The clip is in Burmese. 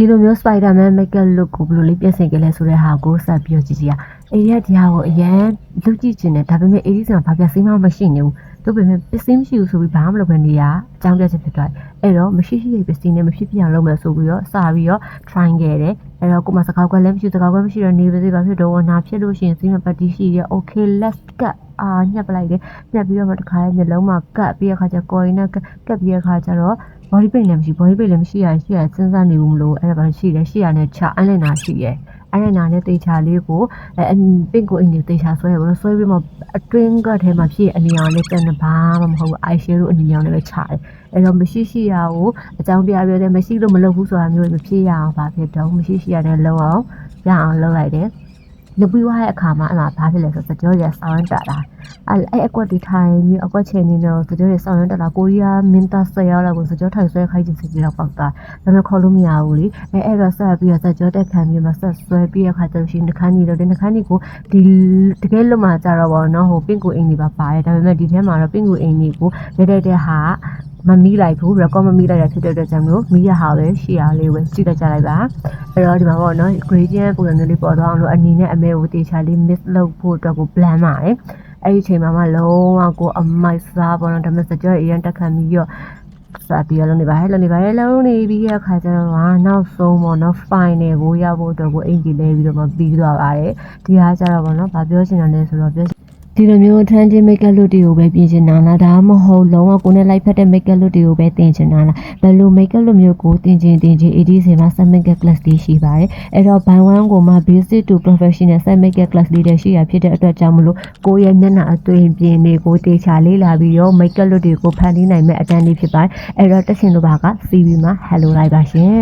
ဒီလိုမျိုး Spider-Man makeup look ကိုဘယ်လိုလေးပြင်ဆင်ကြလဲဆိုတဲ့ဟာကိုဆက်ပြီးတော့ကြည့်ကြည့်ရအေးရဒီဟာကိုအရန်လုပ်ကြည့်ချင်တယ်ဒါပေမဲ့အေးဒီဆောင်ဘာပြစိမ်းမမရှိနေဘူးတို့ပေမဲ့ပစ္စည်းမရှိဘူးဆိုပြီးဘာမှမလုပ်ဘဲနေရအကြောင်းပြချက်ဖြစ်သွားတယ်အဲ့တော့မရှိတဲ့ပစ္စည်းနဲ့မဖြစ်ပြအောင်လုပ်မယ်ဆိုပြီးတော့စပြီးတော့ try ခဲ့တယ်အဲ့တော့ကိုမစကားကွက်လည်းမရှိစကားကွက်မရှိတော့နေပါစေဘာဖြစ်တော့နာဖြစ်လို့ရှိရင်စိမ်းမပတ်တီးရှိရ okay let's cut ညှပ်ပလိုက်တယ်ညှပ်ပြီးတော့မှတစ်ခါလေးမျက်လုံးမှာကတ်ပြီးရခါကျကိုရင်နဲ့ကတ်ပြီးရခါကျတော့ body paint လည်းမရှိ body paint လည်းမရှိရစဉ်းစားနေဘူးမလို့အဲ့ဒါဘာရှိလဲရှိရနဲ့ချအဲ့လည်းနာရှိရဲအဲ့ဒါနာနဲ့တေချာလေးကိုပင့်ကိုအင်းတွေတေချာဆွဲရပါတော့ဆွဲပြီးမှအတွင်းကထဲမှာဖြစ်အနေအောင်လေးတက်နေဘာမှမဟုတ်ဘူး eye shadow အနေအောင်လည်းပဲချတယ်အဲ့တော့မရှိရကိုအကြောင်းပြပြတယ်မရှိလို့မလုပ်ဘူးဆိုတာမျိုးမဖြစ်ရအောင်ဗာဖြစ်တော့မရှိရတဲ့လုံးအောင်ရအောင်လုပ်လိုက်တယ်လူပြီးွားရဲ့အခါမှာအဲ့မှာဘာဖြစ်လဲဆိုစကြောရဆောင်းတက်လာအဲ့အကွက်ဒီထိုင်မျိုးအကွက်ချင်နေတော့စကြောရဆောင်းတက်လာကိုရီးယားမင်းသားဆရာလောက်ကိုစကြောထိုင်ဆွဲခိုင်းချင်စီလောက်ပေါက်တာဒါပေမဲ့ခေါ်လို့မရဘူးလေအဲ့တော့ဆက်ပြီးတော့စကြောတက်ခံပြီးမှဆက်ဆွဲပြီးရခါကျလို့ရှိရင်နှခမ်းကြီးတော့ဒီနှခမ်းကြီးကိုဒီတကယ်လို့မှကြတော့ဗောနော်ဟိုပင့်ကိုအင်းကြီးပါပါတယ်ဒါပေမဲ့ဒီထဲမှာတော့ပင့်ကိုအင်းကြီးကိုတဲ့ဟာမမီးလိုက်ဘူး record မမီးလိုက်တာဖြစ်တဲ့အတွက်ကြောင့်မို့မီးရဟာပဲရှေ့ရလေးပဲကြည့်လိုက်ကြလိုက်ပါအဲ့တော့ဒီမှာပေါ့နော် gradient ပုံစံမျိုးလေးပေါ်တော့အောင်လို့အနီနဲ့အမဲကိုတေချာလေး mix လုပ်ဖို့အတွက်ကို blend ပါတယ်အဲ့ဒီအချိန်မှာမှလုံးဝကိုအမိုက်စားပေါ့နော်ဒါပေမဲ့စကြောအရင်တက်ခံပြီးတော့စပြီးတော့လုံးနေပြီးရခါကျတော့နောက်ဆုံးပေါ့နော် final ကိုရဖို့အတွက်ကိုအင်ဂျီလဲပြီးတော့မှပြီးသွားပါတယ်ဒီဟာကျတော့ပေါ့နော်ဘာပြောချင်တာလဲဆိုတော့ဒီလိုမျိုးထန်းချင်း makeup look တွေကိုပဲပြင်ချင်တာလားဒါမှမဟုတ်လုံးဝကိုယ်နဲ့လိုက်ဖက်တဲ့ makeup look တွေကိုပဲတင်ချင်တာလားဘယ်လို makeup look မျိုးကိုတင်ချင် AD စီမှာ set makeup class တွေရှိပါတယ်အဲ့တော့ by one ကိုမှ basic to professional set makeup class တွေရှိရဖြစ်တဲ့အတွက်ကြောင့်မလို့ကိုယ့်ရဲ့မျက်နှာအသွင်ပြင်တွေကိုတေချာလေးလာပြီးတော့ makeup look တွေကိုဖန်တီးနိုင်မဲ့အတန်းလေးဖြစ်ပါတယ်အဲ့တော့တက်ရှင်တို့ဘာက CV မှာ hello လိုက်ပါရှင်